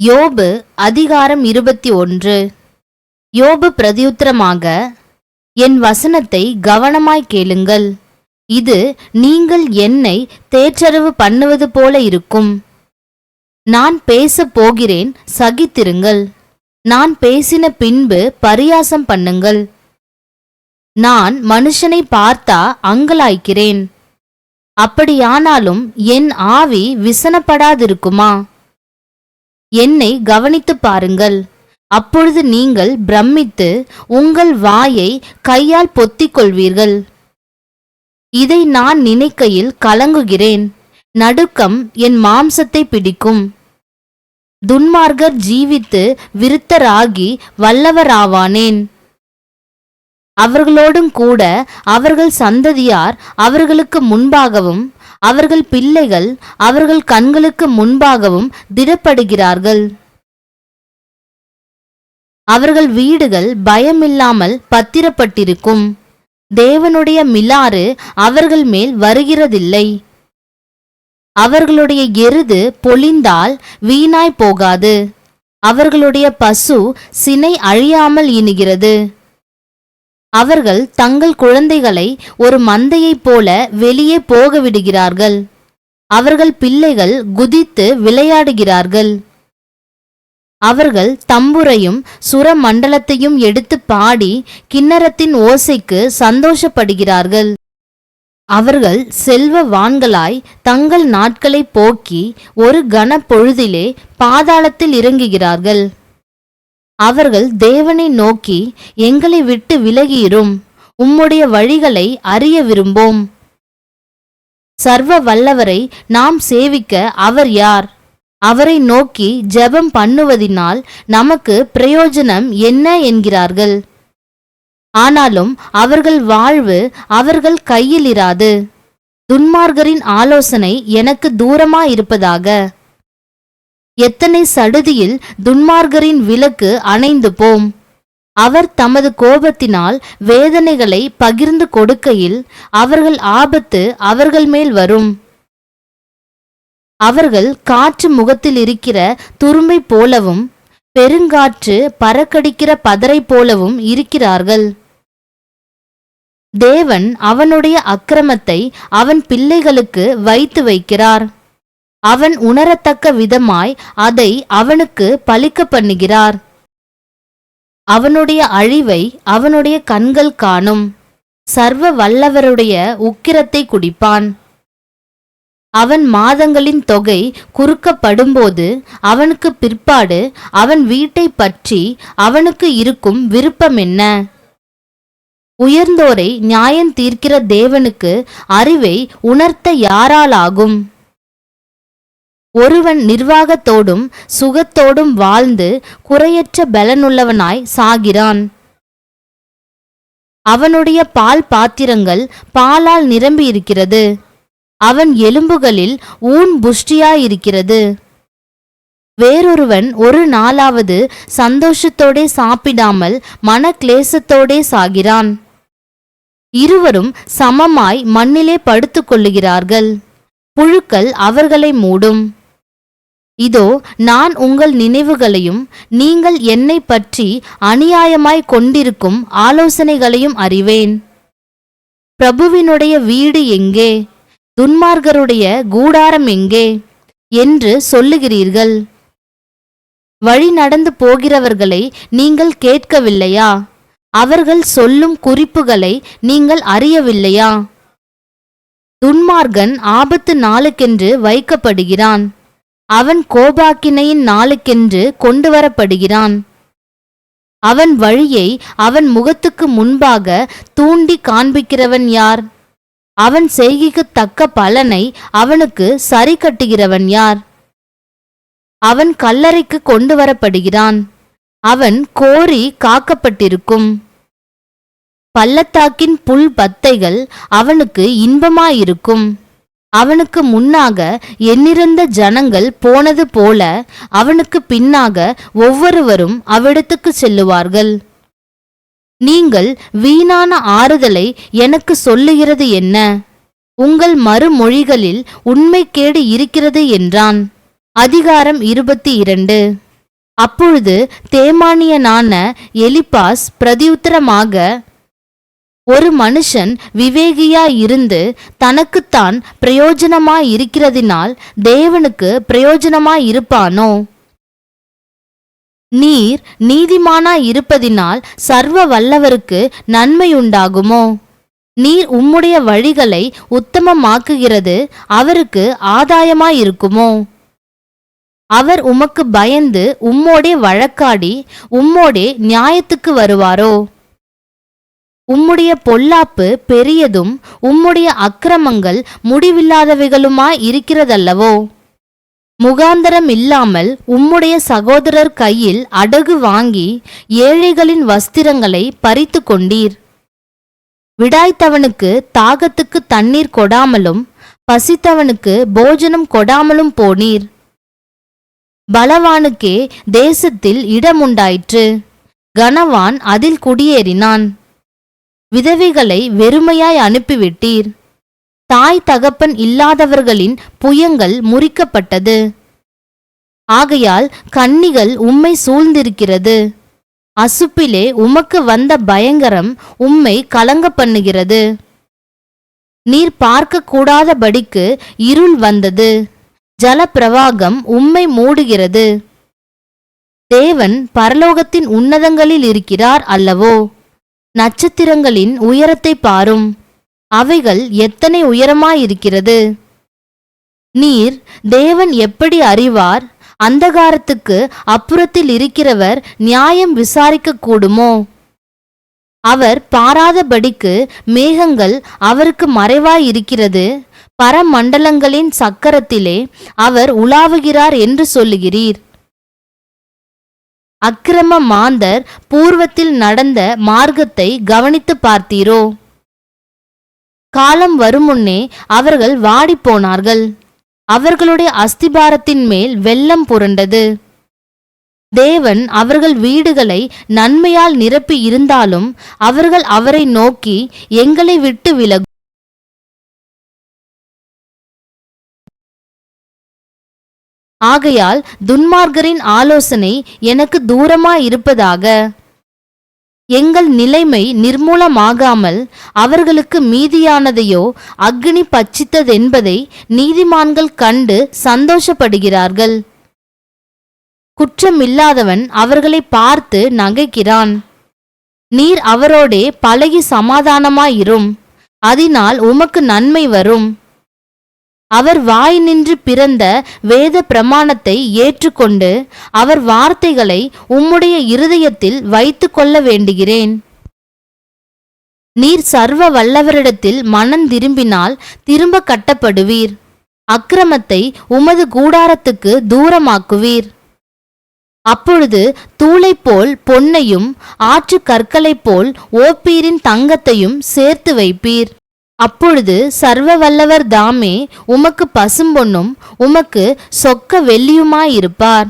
யோபு அதிகாரம் 21. யோபு பிரதியுத்தரமாக, என் வசனத்தை கவனமாய் கேளுங்கள். இது நீங்கள் என்னை தேற்றரவு பண்ணுவது போல இருக்கும். நான் பேசப் போகிறேன், சகித்திருங்கள். நான் பேசின பின்பு பரியாசம் பண்ணுங்கள். நான் மனுஷனை பார்த்தா அங்கலாய்க்கிறேன். அப்படியானாலும் என் ஆவி விசனப்படாதிருக்குமா? என்னை கவனித்துப் பாருங்கள். அப்பொழுது நீங்கள் பிரமித்து உங்கள் வாயை கையால் பொத்திக் கொள்வீர்கள். இதை நான் நினைக்கையில் கலங்குகிறேன். நடுக்கம் என் மாம்சத்தை பிடிக்கும். துன்மார்க்கர் ஜீவித்து விருத்தராகி வல்லவராவானேன். அவர்களோடும் கூட அவர்கள் சந்ததியார் அவர்களுக்கு முன்பாகவும் அவர்கள் பிள்ளைகள் அவர்கள் கண்களுக்கு முன்பாகவும் திடப்படுகிறார்கள். அவர்கள் வீடுகள் பயமில்லாமல் பத்திரப்பட்டிருக்கும். தேவனுடைய மிலாறு அவர்கள் மேல் வருகிறதில்லை. அவர்களுடைய எருது பொலிந்தால் வீணாய் போகாது. அவர்களுடைய பசு சினை அழியாமல் இணுகிறது. அவர்கள் தங்கள் குழந்தைகளை ஒரு மந்தையைப் போல வெளியே போக விடுகிறார்கள். அவர்கள் பிள்ளைகள் குதித்து விளையாடுகிறார்கள். அவர்கள் தம்புரையும் சுரமண்டலத்தையும் எடுத்து பாடி கின்னரத்தின் ஓசைக்கு சந்தோஷப்படுகிறார்கள். அவர்கள் செல்வவான்களாய் தங்கள் நாட்களை போக்கி ஒரு கனப்பொழுதிலே பாதாளத்தில் இறங்குகிறார்கள். அவர்கள் தேவனை நோக்கி, எங்களை விட்டு விலகியிரும், உம்முடைய வழிகளை அறிய விரும்போம். சர்வ வல்லவரை நாம் சேவிக்க அவர் யார்? அவரை நோக்கி ஜெபம் பண்ணுவதினால் நமக்கு பிரயோஜனம் என்ன என்கிறார்கள். ஆனாலும் அவர்கள் வாழ்வு அவர்கள் கையில் இராது. துன்மார்க்கரின் ஆலோசனை எனக்கு தூரமாயிருப்பதாக. எத்தனை சடுதியில் துன்மார்க்கரின் விளக்கு அணைந்து போம். அவர் தமது கோபத்தினால் வேதனைகளை பகிர்ந்து கொடுக்கையில் அவர்கள் ஆபத்து அவர்கள் மேல் வரும். அவர்கள் காற்று முகத்தில் இருக்கிற துரும்பை போலவும் பெருங்காற்று பறக்கடிக்கிற பதரை போலவும் இருக்கிறார்கள். தேவன் அவனுடைய அக்கிரமத்தை அவன் பிள்ளைகளுக்கு வைத்து வைக்கிறார். அவன் உணரத்தக்க விதமாய் அதை அவனுக்கு பலிக்க பண்ணுகிறார். அவனுடைய அழிவை அவனுடைய கண்கள் காணும். சர்வ வல்லவருடைய உக்கிரத்தை குடிப்பான். அவன் மாதங்களின் தொகை குறுக்கப்படும்போது அவனுக்கு பிற்பாடு அவன் வீட்டை பற்றி அவனுக்கு இருக்கும் விருப்பம் என்ன? உயர்ந்தோரை நியாயம் தீர்க்கிற தேவனுக்கு அறிவை உணர்த்த யாராலாகும்? ஒருவன் நிர்வாகத்தோடும் சுகத்தோடும் வாழ்ந்து குறையற்ற பலனுள்ளவனாய் சாகிறான். அவனுடைய பால் பாத்திரங்கள் பாலால் நிரம்பி இருக்கிறது. அவன் எலும்புகளில் ஊன் புஷ்டியாயிருக்கிறது. வேறொருவன் ஒரு நாளாவது சந்தோஷத்தோடே சாப்பிடாமல் மனக்லேசத்தோடே சாகிறான். இருவரும் சமமாய் மண்ணிலே படுத்துக் கொள்ளுகிறார்கள். புழுக்கள் அவர்களை மூடும். இதோ நான் உங்கள் நினைவுகளையும் நீங்கள் என்னை பற்றி அநியாயமாய் கொண்டிருக்கும் ஆலோசனைகளையும் அறிவேன். பிரபுவினுடைய வீடு எங்கே? துன்மார்க்கருடைய கூடாரம் எங்கே என்று சொல்லுகிறீர்கள். வழி நடந்து போகிறவர்களை நீங்கள் கேட்கவில்லையா? அவர்கள் சொல்லும் குறிப்புகளை நீங்கள் அறியவில்லையா? துன்மார்க்கன் ஆபத்து நாளுக்கென்று வைக்கப்படுகிறான். அவன் கோபாக்கினையின் நாளுக்கென்று கொண்டு வரப்படுகிறான். அவன் வழியை அவன் முகத்துக்கு முன்பாக தூண்டி காண்பிக்கிறவன் யார்? அவன் செய்கைக்கு தக்க பலனை அவனுக்கு சரி கட்டுகிறவன் யார்? அவன் கல்லறைக்கு கொண்டு வரப்படுகிறான். அவன் கோரி காக்கப்பட்டிருக்கும். பள்ளத்தாக்கின் புல் பத்தைகள் அவனுக்கு இன்பமாயிருக்கும். அவனுக்கு முன்னாக எண்ணிறந்த ஜனங்கள் போனது போல அவனுக்கு பின்னாக ஒவ்வொருவரும் அவ்விடத்துக்கு செல்லுவார்கள். நீங்கள் வீணான ஆறுதலை எனக்கு சொல்லுகிறது என்ன? உங்கள் மறுமொழிகளில் உண்மைக்கேடு இருக்கிறது என்றான். அதிகாரம் 22. அப்பொழுது தேமானியனான எலிப்பாஸ் பிரதியுத்தரமாக, ஒரு மனுஷன் விவேகியாயிருந்து தனக்குத்தான் பிரயோஜனமாயிருக்கிறதினால் தேவனுக்கு பிரயோஜனமாயிருப்பானோ? நீர் நீதிமானாயிருப்பதினால் சர்வ வல்லவருக்கு நன்மையுண்டாகுமோ? நீர் உம்முடைய வழிகளை உத்தமமாக்குகிறது அவருக்கு ஆதாயமாயிருக்குமோ? அவர் உமக்கு பயந்து உம்மோடே வழக்காடி உம்மோடே நியாயத்துக்கு வருவாரோ? உம்முடைய பொல்லாப்பு பெரியதும் உம்முடைய அக்கிரமங்கள் முடிவில்லாதவைகளுமாய் இருக்கிறதல்லவோ? முகாந்தரம் இல்லாமல் உம்முடைய சகோதரர் கையில் அடகு வாங்கி ஏழைகளின் வஸ்திரங்களை பறித்து கொண்டீர். விடாய்த்தவனுக்கு தாகத்துக்கு தண்ணீர் கொடாமலும் பசித்தவனுக்கு போஜனம் கொடாமலும் போனீர். பலவானுக்கே தேசத்தில் இடமுண்டாயிற்று, கனவான் அதில் குடியேறினான். விதவைகளை வெறுமையாய் அனுப்பிவிட்டீர். தாய் தகப்பன் இல்லாதவர்களின் புயங்கள் முறிக்கப்பட்டது. ஆகையால் கன்னிகள் உம்மை சூழ்ந்திருக்கிறது. அசுப்பிலே உமக்கு வந்த பயங்கரம் உம்மை கலங்க பண்ணுகிறது. நீர் பார்க்க கூடாதபடிக்கு இருள் வந்தது, ஜலப்பிரவாகம் உம்மை மூடுகிறது. தேவன் பரலோகத்தின் உன்னதங்களில் இருக்கிறார் அல்லவோ? நட்சத்திரங்களின் உயரத்தை பாரும், அவைகள் எத்தனை உயரமாயிருக்கிறது. நீர் தேவன் எப்படி அறிவார்? அந்தகாரத்துக்கு அப்புறத்தில் இருக்கிறவர் நியாயம் விசாரிக்க கூடுமோ? அவர் பாராதபடிக்கு மேகங்கள் அவருக்கு மறைவாயிருக்கிறது. பரமண்டலங்களின் சக்கரத்திலே அவர் உலாவுகிறார் என்று சொல்லுகிறீர். அக்கிரம மாந்தர் பூர்வத்தில் நடந்த மார்க்கத்தை கவனித்து பார்த்தீரோ? காலம் வருமுன்னே அவர்கள் வாடிப்போனார்கள். அவர்களுடைய அஸ்திபாரத்தின் மேல் வெள்ளம் புரண்டது. தேவன் அவர்கள் வீடுகளை நன்மையால் நிரப்பி இருந்தாலும் அவர்கள் அவரை நோக்கி, எங்களை விட்டு விலகு, ஆகையால் துன்மார்க்கரின் ஆலோசனை எனக்கு தூரமாயிருப்பதாக. எங்கள் நிலைமை நிர்மூலமாகாமல் அவர்களுக்கு மீதியானதையோ அக்னி பட்சித்ததென்பதை நீதிமான்கள் கண்டு சந்தோஷப்படுகிறார்கள். குற்றமில்லாதவன் அவர்களை பார்த்து நகைக்கிறான். நீர் அவரோடே பழகி சமாதானமாயிரும், அதனால் உமக்கு நன்மை வரும். அவர் வாய் நின்று பிறந்த வேத பிரமாணத்தை ஏற்றுக்கொண்டு அவர் வார்த்தைகளை உம்முடைய இருதயத்தில் வைத்து கொள்ள வேண்டுகிறேன். நீர் சர்வ வல்லவரிடத்தில் மனம் திரும்பினால் திரும்ப கட்டப்படுவீர். அக்கிரமத்தை உமது கூடாரத்துக்கு தூரமாக்குவீர். அப்பொழுது தூளைப் போல் பொன்னையும் ஆற்று கற்களைப் போல் ஓப்பீரின் தங்கத்தையும் சேர்த்து வைப்பீர். அப்பொழுது சர்வ வல்லவர் தாமே உமக்கு பசும்பொன்னும் உமக்கு சொக்க வெள்ளியுமாயிருப்பார்.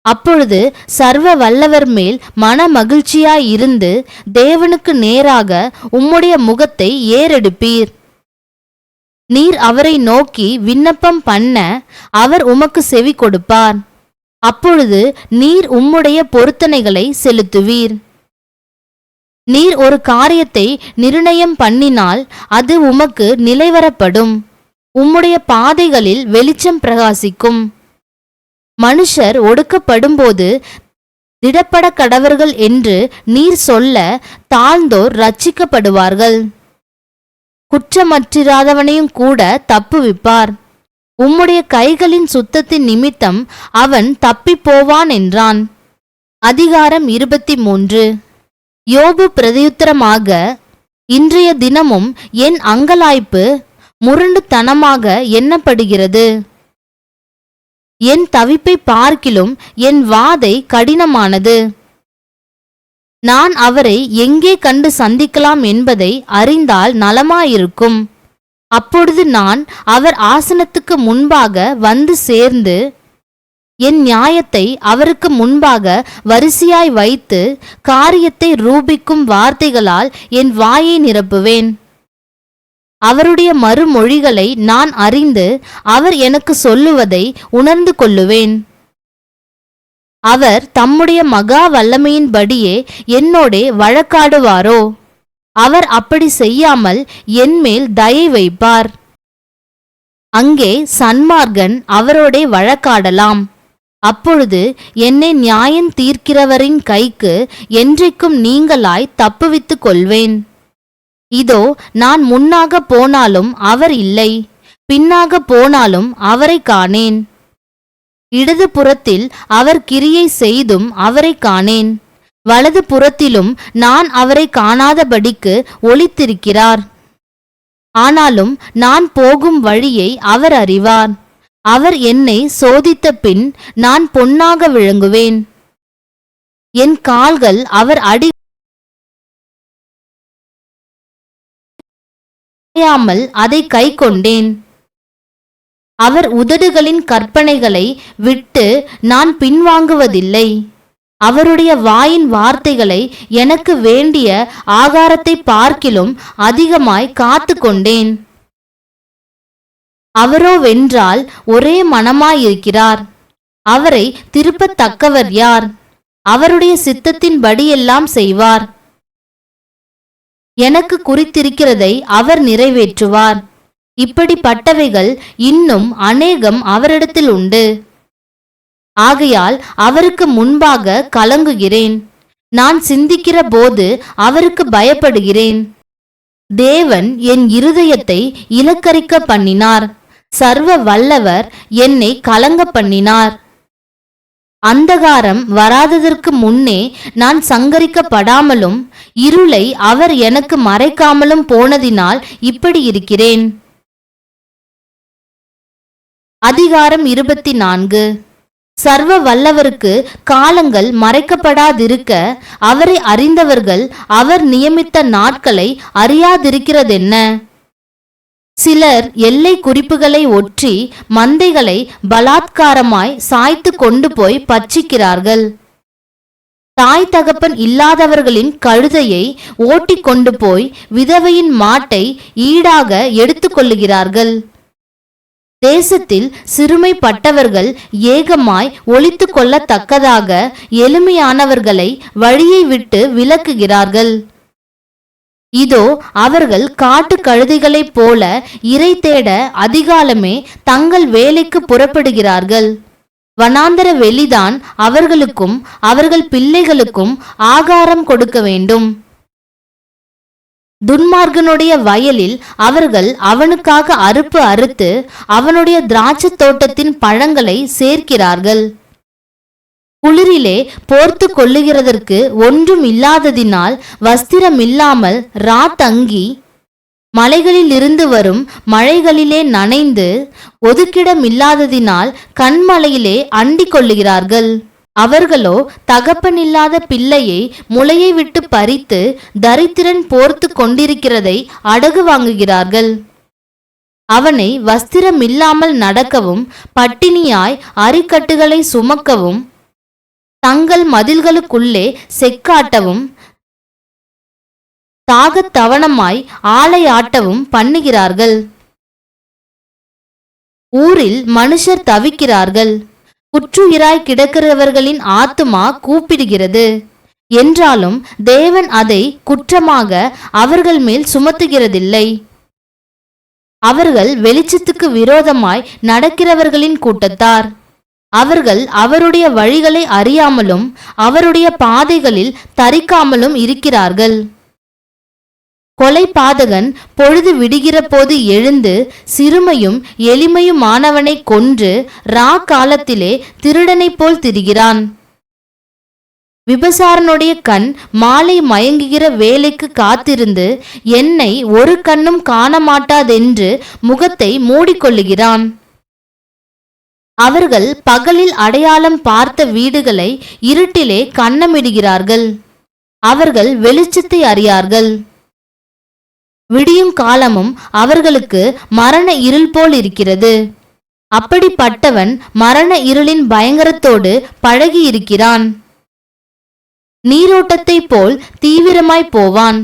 அப்பொழுது சர்வ வல்லவர் மேல் மன மகிழ்ச்சியாயிருந்து தேவனுக்கு நேராக உம்முடைய முகத்தை ஏறெடுப்பீர். நீர் அவரை நோக்கி விண்ணப்பம் பண்ண அவர் உமக்கு செவி கொடுப்பார். அப்பொழுது நீர் உம்முடைய பொருத்தனைகளை செலுத்துவீர். நீர் ஒரு காரியத்தை நிர்ணயம் பண்ணினால் அது உமக்கு நிலைவரப்படும். உம்முடைய பாதைகளில் வெளிச்சம் பிரகாசிக்கும். மனுஷர் ஒடுக்கப்படும்போது திடப்பட கடவர்கள் என்று நீர் சொல்ல தாழ்ந்தோர் ரட்சிக்கப்படுவார்கள். குற்றமற்றிராதவனையும் கூட தப்புவிப்பார். உம்முடைய கைகளின் சுத்தத்தின் நிமித்தம் அவன் தப்பிப் போவான் என்றான். அதிகாரம் 23. யோபு பிரதியுத்தரமாக, இன்றைய தினமும் என் அங்கலாய்ப்பு முரண்டுத்தனமாக எண்ணப்படுகிறது. என் தவிப்பை பார்க்கிலும் என் வாதை கடினமானது. நான் அவரை எங்கே கண்டு சந்திக்கலாம் என்பதை அறிந்தால் நலமாயிருக்கும். அப்பொழுது நான் அவர் ஆசனத்துக்கு முன்பாக வந்து சேர்ந்து என் நியாயத்தை அவருக்கு முன்பாக வரிசையாய் வைத்து காரியத்தை ரூபிக்கும் வார்த்தைகளால் என் வாயை நிரப்புவேன். அவருடைய மறுமொழிகளை நான் அறிந்து அவர் எனக்கு சொல்லுவதை உணர்ந்து கொள்ளுவேன். அவர் தம்முடைய மகா வல்லமையின்படியே என்னோடே வழக்காடுவாரோ? அவர் அப்படி செய்யாமல் என்மேல் தயை வைப்பார். அங்கே சன்மார்க்கன் அவரோடே வழக்காடலாம். அப்பொழுது என்னை நியாயம் தீர்க்கிறவரின் கைக்கு என்றைக்கும் நீங்களாய் தப்புவித்துக் கொள்வேன். இதோ நான் முன்னாக போனாலும் அவர் இல்லை, பின்னாக போனாலும் அவரை காணேன். இடது புறத்தில் அவர் கிரியை செய்தும் அவரை காணேன், வலது புறத்திலும் நான் அவரை காணாதபடிக்கு ஒளித்திருக்கிறார். ஆனாலும் நான் போகும் வழியை அவர் அறிவார். அவர் என்னை சோதித்த பின் நான் பொன்னாக விளங்குவேன். என் கால்கள் அவர் அடியாமல் அதை கை கொண்டேன். அவர் உதடுகளின் கற்பனைகளை விட்டு நான் பின்வாங்குவதில்லை. அவருடைய வாயின் வார்த்தைகளை எனக்கு வேண்டிய ஆகாரத்தை பார்க்கிலும் அதிகமாய் காத்து கொண்டேன். அவரோ வென்றால் ஒரே மனமாயிருக்கிறார். அவரை திருப்பத்தக்கவர் யார்? அவருடைய சித்தத்தின்படியெல்லாம் செய்வார். எனக்கு குறித்திருக்கிறதை அவர் நிறைவேற்றுவார். இப்படிப்பட்டவைகள் இன்னும் அநேகம் அவரிடத்தில் உண்டு. ஆகையால் அவருக்கு முன்பாக கலங்குகிறேன். நான் சிந்திக்கிற போது அவருக்கு பயப்படுகிறேன். தேவன் என் இருதயத்தை இலக்கரிக்க பண்ணினார். சர்வ வல்லவர் என்னை கலங்க பண்ணினார். அந்தகாரம் வராததற்கு முன்னே நான் சங்கரிக்கப்படாமலும் இருளை அவர் எனக்கு மறைக்காமலும் போனதினால் இப்படி இருக்கிறேன். அதிகாரம் 24. சர்வ வல்லவருக்கு காலங்கள் மறைக்கப்படாதிருக்க அவரை அறிந்தவர்கள் அவர் நியமித்த நாட்களை அறியாதிருக்கிறதென்ன? சிலர் எல்லை குறிப்புகளை ஒற்றி மந்தைகளை பலாத்காரமாய் சாய்த்து கொண்டு போய் பட்சிக்கிறார்கள். தாய் தகப்பன் இல்லாதவர்களின் கழுதையை ஓட்டி கொண்டு போய் விதவையின் மாட்டை ஈடாக எடுத்துக்கொள்ளுகிறார்கள். தேசத்தில் சிறுமைப்பட்டவர்கள் ஏகமாய் ஒளித்து கொள்ளத்தக்கதாக எளிமையானவர்களை வழியை விட்டு விலக்குகிறார்கள். இதோ அவர்கள் காட்டு கழுதைகளைப் போல இரை தேட அதிகாலமே தங்கள் வேலைக்கு புறப்படுகிறார்கள். வனாந்தர வெளிதான் அவர்களுக்கும் அவர்கள் பிள்ளைகளுக்கும் ஆகாரம் கொடுக்க வேண்டும். துன்மார்க்கனுடைய வயலில் அவர்கள் அவனுக்காக அறுப்பு அறுத்து அவனுடைய திராட்சை தோட்டத்தின் பழங்களை சேர்க்கிறார்கள். குளிரிலே போர்த்து கொள்ளுகிறதற்கு ஒன்றும் இல்லாததினால் வஸ்திரமில்லாமல் ராத்தங்கி மலைகளிலிருந்து வரும் மழைகளிலே நனைந்து ஒதுக்கிடமில்லாததினால் கண்மலையிலே அண்டிக் கொள்ளுகிறார்கள். அவர்களோ தகப்பனில்லாத பிள்ளையை முளையை விட்டு பறித்து தரித்திரன் போர்த்து கொண்டிருக்கிறதை அடகு வாங்குகிறார்கள். அவனை வஸ்திரமில்லாமல் நடக்கவும் பட்டினியாய் அரிக்கட்டுகளை சுமக்கவும் தங்கள் மதில்களுக்குள்ளே செக்காட்டவும் தாகத்தவனமாய் ஆளையாட்டவும் பண்ணுகிறார்கள். ஊரில் மனுஷர் தவிக்கிறார்கள். குற்றுயிராய் கிடக்கிறவர்களின் ஆத்துமா கூப்பிடுகிறது. என்றாலும் தேவன் அதை குற்றமாக அவர்கள் மேல் சுமத்துகிறதில்லை. அவர்கள் வெளிச்சத்துக்கு விரோதமாய் நடக்கிறவர்களின் கூட்டத்தார். அவர்கள் அவருடைய வழிகளை அறியாமலும் அவருடைய பாதைகளில் தரிக்காமலும் இருக்கிறார்கள். கொலை பாதகன் பொழுது விடுகிற போது எழுந்து சிறுமையும் எளிமையுமானவனை கொன்று காலத்திலே திருடனைப் போல் திரிகிறான். விபசாரனுடைய கண் மாலை மயங்குகிற வேலைக்கு காத்திருந்து என்னை ஒரு கண்ணும் காணமாட்டாதென்று முகத்தை மூடிக்கொள்ளுகிறான். அவர்கள் பகலில் அடையாளம் பார்த்த வீடுகளை இருட்டிலே கன்னமிடுகிறார்கள். அவர்கள் வெளிச்சத்தை அறியார்கள். விடியும் காலமும் அவர்களுக்கு மரண இருள் போல் இருக்கிறது. அப்படிப்பட்டவன் மரண இருளின் பயங்கரத்தோடு பழகி இருக்கிறான். நீரோட்டத்தை போல் தீவிரமாய் போவான்.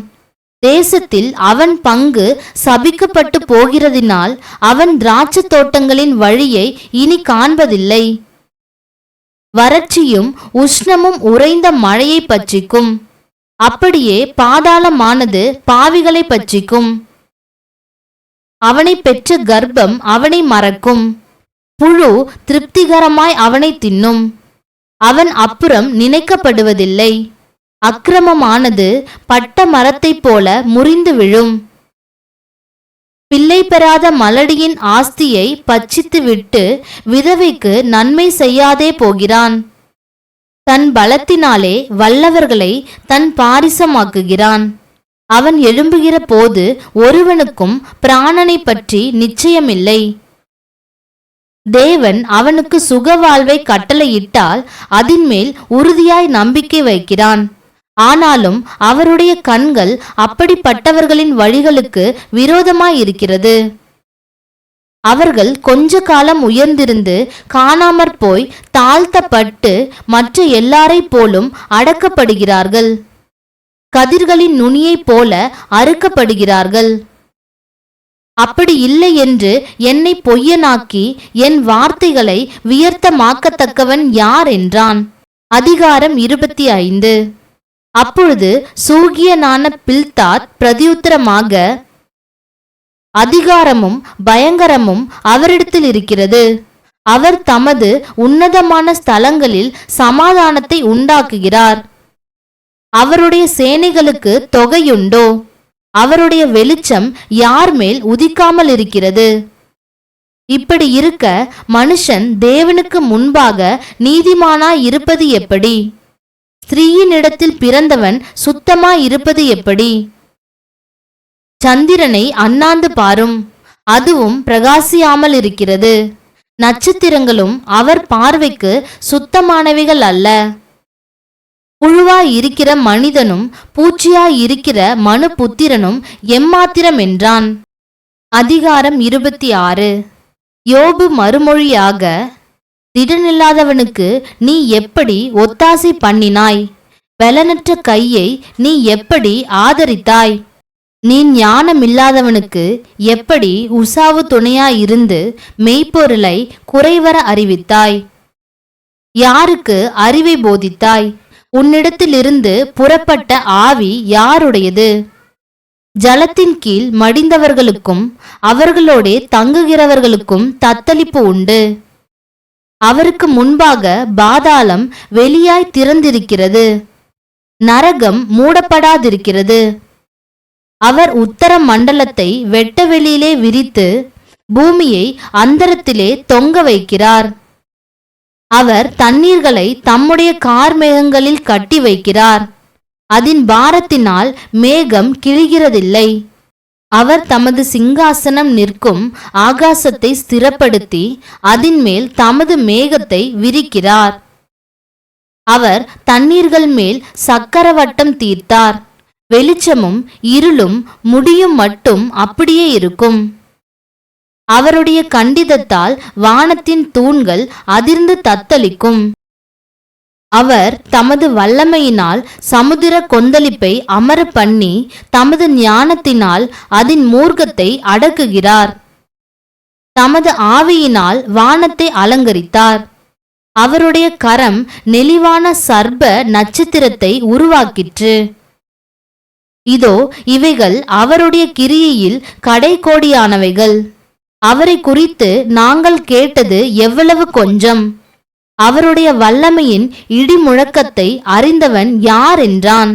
தேசத்தில் அவன் பங்கு சபிக்கப்பட்டு போகிறதினால், அவன் திராட்சை தோட்டங்களின் வழியை இனி காண்பதில்லை. வறட்சியும் உஷ்ணமும் உறைந்த மழையை பட்சிக்கும். அப்படியே பாதாளமானது பாவிகளை பட்சிக்கும். அவனை பெற்ற கர்ப்பம் அவனை மறக்கும். புழு திருப்திகரமாய் அவனை தின்னும். அவன் அப்புறம் நினைக்கப்படுவதில்லை. அக்கிரமமானது பட்ட மரத்தைப் போல முறிந்து விழும். பிள்ளை பெறாத மலடியின் ஆஸ்தியை பட்சித்துவிட்டு விதவைக்கு நன்மை செய்யாதே போகிறான். தன் பலத்தினாலே வல்லவர்களை தன் பாரிசமாக்குகிறான். அவன் எழும்புகிற போது ஒருவனுக்கும் பிராணனை பற்றி நிச்சயமில்லை. தேவன் அவனுக்கு சுகவாழ்வை கட்டளையிட்டால் அதின்மேல் உறுதியாய் நம்பிக்கை வைக்கிறான். ஆனாலும் அவருடைய கண்கள் அப்படிப்பட்டவர்களின் வழிகளுக்கு விரோதமாயிருக்கிறது. அவர்கள் கொஞ்ச காலம் உயர்ந்திருந்து காணாமற் போய் தாழ்த்தப்பட்டு மற்ற எல்லாரைப் போலும் அடக்கப்படுகிறார்கள். கதிர்களின் நுனியைப் போல அறுக்கப்படுகிறார்கள். அப்படி இல்லை என்று என்னை பொய்யனாக்கி என் வார்த்தைகளை வியர்த்தமாக்கத்தக்கவன் யார் என்றான். அதிகாரம் 25. அப்பொழுது சூகியனான பில்தாத் பிரதியுத்தரமாக, அதிகாரமும் பயங்கரமும் அவரிடத்தில் இருக்கிறது. அவர் தமது உன்னதமான ஸ்தலங்களில் சமாதானத்தை உண்டாக்குகிறார். அவருடைய சேனைகளுக்கு தொகையுண்டோ? அவருடைய வெளிச்சம் யார் மேல் உதிக்காமல் இருக்கிறது? இப்படி இருக்க மனுஷன் தேவனுக்கு முன்பாக நீதிமானாய் இருப்பது எப்படி? ஸ்திரீயினிடத்தில் பிறந்தவன் சுத்தமாய் இருப்பது எப்படி? சந்திரனை அண்ணாந்து பாரும், அதுவும் பிரகாசியாமல் இருக்கிறது. நட்சத்திரங்களும் அவர் பார்வைக்கு சுத்தமானவைகள் அல்ல. புழுவாய் இருக்கிற மனிதனும் பூச்சியாய் இருக்கிற மனுபுத்திரனும் எம்மாத்திரம் என்றான். அதிகாரம் 26. யோபு மறுமொழியாக, திடனில்லாதவனுக்கு நீ எப்படி ஒத்தாசை பண்ணினாய்? பலனற்ற கையை நீ எப்படி ஆதரித்தாய்? நீ ஞானமில்லாதவனுக்கு எப்படி உசாவு துணையாயிருந்து மெய்ப்பொருளை குறைவர அறிவித்தாய்? யாருக்கு அறிவை போதித்தாய்? உன்னிடத்திலிருந்து புறப்பட்ட ஆவி யாருடையது? ஜலத்தின் கீழ் மடிந்தவர்களுக்கும் அவர்களோடே தங்குகிறவர்களுக்கும் தத்தளிப்பு உண்டு. அவருக்கு முன்பாக பாதாளம் வெளியாய் திறந்திருக்கிறது, நரகம் மூடப்படாதிருக்கிறது. அவர் உத்தர மண்டலத்தை வெட்ட வெளியிலே விரித்து பூமியை அந்தரத்திலே தொங்க வைக்கிறார். அவர் தண்ணீர்களை தம்முடைய கார்மேகங்களில் கட்டி வைக்கிறார். அதன் பாரத்தினால் மேகம் கிழிகிறதில்லை. அவர் தமது சிங்காசனம் நிற்கும் ஆகாசத்தை ஸ்திரப்படுத்தி அதின்மேல் தமது மேகத்தை விரிக்கிறார். அவர் தண்ணீர்கள் மேல் சக்கரவட்டம் தீர்த்தார். வெளிச்சமும் இருளும் முடியும் மட்டும் அப்படியே இருக்கும். அவருடைய கண்டிதத்தால் வானத்தின் தூண்கள் அதிர்ந்து தத்தளிக்கும். அவர் தமது வல்லமையினால் சமுத்திர கொந்தளிப்பை அமர பண்ணி தமது ஞானத்தினால் அதன் மூர்க்கத்தை அடக்குகிறார். தமது ஆவியினால் வானத்தை அலங்கரித்தார். அவருடைய கரம் நெளிவான சர்ப்ப நட்சத்திரத்தை உருவாக்கிற்று. இதோ இவைகள் அவருடைய கிரியையில் கடைக்கோடியானவைகள். அவரை குறித்து நாங்கள் கேட்டது எவ்வளவு கொஞ்சம். அவருடைய வல்லமையின் இடி முழக்கத்தை அறிந்தவன் யார் என்றான்.